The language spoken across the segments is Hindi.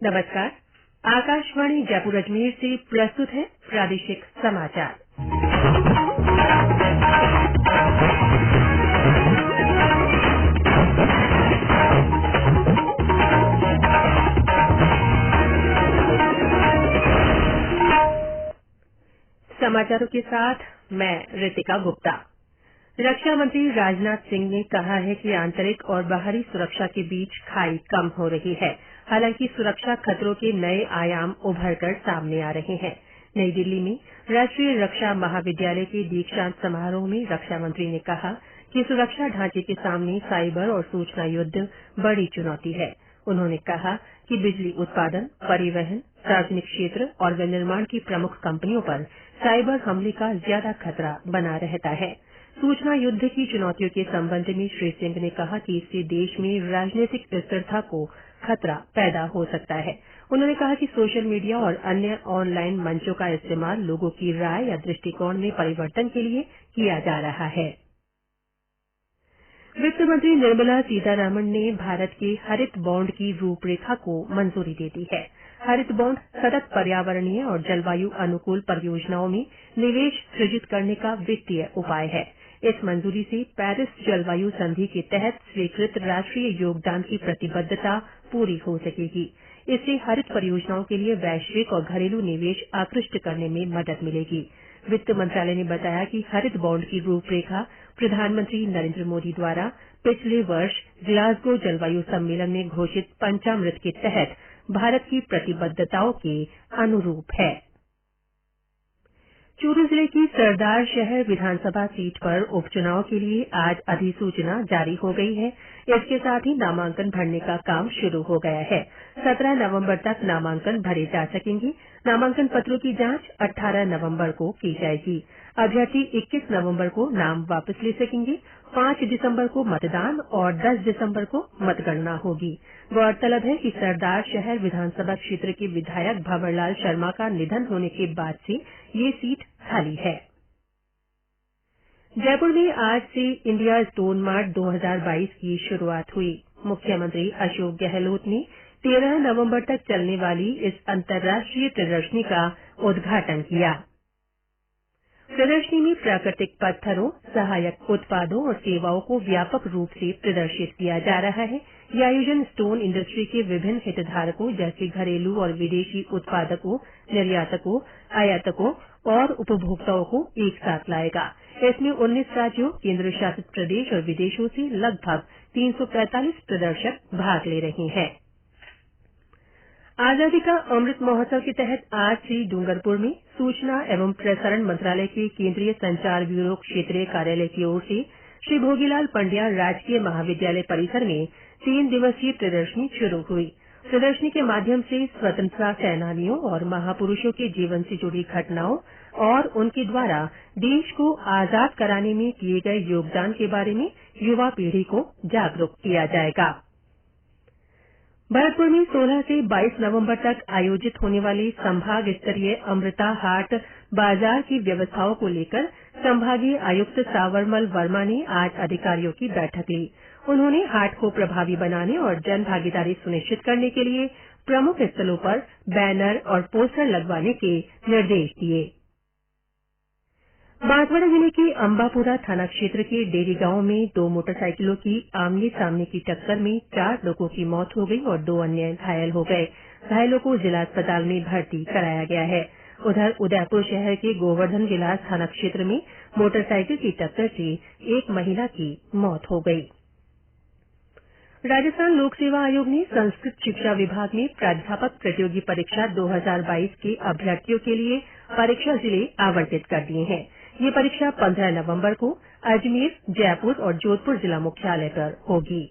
नमस्कार। आकाशवाणी जयपुर अजमेर से प्रस्तुत है प्रादेशिक समाचार। समाचारों के साथ मैं रितिका गुप्ता। रक्षा मंत्री राजनाथ सिंह ने कहा है कि आंतरिक और बाहरी सुरक्षा के बीच खाई कम हो रही है। हालांकि सुरक्षा खतरों के नए आयाम उभरकर सामने आ रहे हैं। नई दिल्ली में राष्ट्रीय रक्षा महाविद्यालय के दीक्षांत समारोह में रक्षा मंत्री ने कहा कि सुरक्षा ढांचे के सामने साइबर और सूचना युद्ध बड़ी चुनौती है। उन्होंने कहा कि बिजली उत्पादन, परिवहन, सार्वजनिक क्षेत्र और विनिर्माण की प्रमुख कंपनियों पर साइबर हमले का ज्यादा खतरा बना रहता है। सूचना युद्ध की चुनौतियों के संबंध में श्री सिंह ने कहा कि इससे देश में राजनीतिक स्थिरता को खतरा पैदा हो सकता है। उन्होंने कहा कि सोशल मीडिया और अन्य ऑनलाइन मंचों का इस्तेमाल लोगों की राय या दृष्टिकोण में परिवर्तन के लिए किया जा रहा है। वित्त मंत्री निर्मला सीतारामन ने भारत के हरित बॉन्ड की रूपरेखा को मंजूरी दे दी है। हरित बॉन्ड सतत पर्यावरणीय और जलवायु अनुकूल परियोजनाओं में निवेश सृजित करने का वित्तीय उपाय है। इस मंजूरी से पेरिस जलवायु संधि के तहत स्वीकृत राष्ट्रीय योगदान की प्रतिबद्धता पूरी हो सकेगी। इससे हरित परियोजनाओं के लिए वैश्विक और घरेलू निवेश आकृष्ट करने में मदद मिलेगी। वित्त मंत्रालय ने बताया कि हरित बॉन्ड की रूपरेखा प्रधानमंत्री नरेंद्र मोदी द्वारा पिछले वर्ष ग्लासगो जलवायु सम्मेलन में घोषित पंचामृत के तहत भारत की प्रतिबद्धताओं के अनुरूप है। चूरू जिले की सरदार शहर विधानसभा सीट पर उपचुनाव के लिए आज अधिसूचना जारी हो गई है। इसके साथ ही नामांकन भरने का काम शुरू हो गया है। 17 नवंबर तक नामांकन भरे जा सकेंगे। नामांकन पत्रों की जांच 18 नवंबर को की जाएगी। अभ्यर्थी 21 नवंबर को नाम वापस ले सकेंगे। 5 दिसंबर को मतदान और 10 दिसंबर को मतगणना होगी। गौरतलब है कि सरदार शहर विधानसभा क्षेत्र के विधायक भंवरलाल शर्मा का निधन होने के बाद से ये सीट खाली है। जयपुर में आज से इंडिया स्टोन मार्ट 2022 की शुरुआत हुई। मुख्यमंत्री अशोक गहलोत ने 13 नवंबर तक चलने वाली इस अंतर्राष्ट्रीय प्रदर्शनी का उद्घाटन किया। प्रदर्शनी में प्राकृतिक पत्थरों, सहायक उत्पादों और सेवाओं को व्यापक रूप से प्रदर्शित किया जा रहा है। यह आयोजन स्टोन इंडस्ट्री के विभिन्न हितधारकों जैसे घरेलू और विदेशी उत्पादकों, निर्यातकों, आयातकों और उपभोक्ताओं को एक साथ लाएगा। इसमें 19 राज्यों, केंद्र शासित प्रदेश और विदेशों से लगभग 345 प्रदर्शक भाग ले रहे हैं। आजादी का अमृत महोत्सव के तहत आज से डूंगरपुर में सूचना एवं प्रसारण मंत्रालय के केंद्रीय संचार ब्यूरो क्षेत्रीय कार्यालय की ओर से श्री भोगीलाल पंड्या राजकीय महाविद्यालय परिसर में 3 दिवसीय प्रदर्शनी शुरू हुई। प्रदर्शनी के माध्यम से स्वतंत्रता सेनानियों और महापुरुषों के जीवन से जुड़ी घटनाओं और उनके द्वारा देश को आजाद कराने में किए गए योगदान के बारे में युवा पीढ़ी को जागरूक किया जाएगा। भरतपुर में 16 से 22 नवंबर तक आयोजित होने वाले संभाग स्तरीय अमृता हाट बाजार की व्यवस्थाओं को लेकर संभागीय आयुक्त सावरमल वर्मा ने आज अधिकारियों की बैठक ली। उन्होंने हाट को प्रभावी बनाने और जन भागीदारी सुनिश्चित करने के लिए प्रमुख स्थलों पर बैनर और पोस्टर लगवाने के निर्देश दिए। बांसवाड़ा जिले के अंबापुरा थाना क्षेत्र के डेरी गांव में 2 मोटरसाइकिलों की आमने सामने की टक्कर में 4 लोगों की मौत हो गई और 2 अन्य घायल हो गए। घायलों को जिला अस्पताल में भर्ती कराया गया है। उधर उदयपुर शहर के गोवर्धन विलास थाना क्षेत्र में मोटरसाइकिल की टक्कर से एक महिला की मौत हो गई। राजस्थान लोक सेवा आयोग ने संस्कृत शिक्षा विभाग में प्राध्यापक प्रतियोगी परीक्षा 2022 के अभ्यर्थियों के लिए परीक्षा जिले आवंटित कर दिए हैं। ये परीक्षा 15 नवंबर को अजमेर, जयपुर और जोधपुर जिला मुख्यालय पर होगी।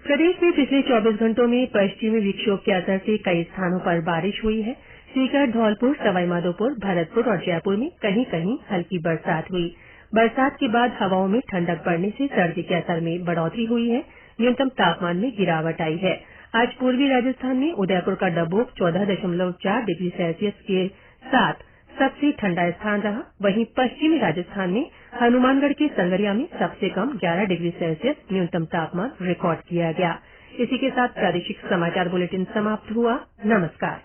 प्रदेश में पिछले 24 घंटों में पश्चिमी विक्षोभ के असर से कई स्थानों पर बारिश हुई है। सीकर, धौलपुर, सवाईमाधोपुर, भरतपुर और जयपुर में कहीं कहीं हल्की बरसात हुई। बरसात के बाद हवाओं में ठंडक बढ़ने से सर्दी के असर में बढ़ोतरी हुई है। न्यूनतम तापमान में गिरावट आई है। आज पूर्वी राजस्थान में उदयपुर का डबोक 14.4 डिग्री सेल्सियस के साथ सबसे ठंडा स्थान रहा। वहीं पश्चिमी राजस्थान में हनुमानगढ़ के संगरिया में सबसे कम 11 डिग्री सेल्सियस न्यूनतम तापमान रिकॉर्ड किया गया। इसी के साथ प्रादेशिक समाचार बुलेटिन समाप्त हुआ। नमस्कार।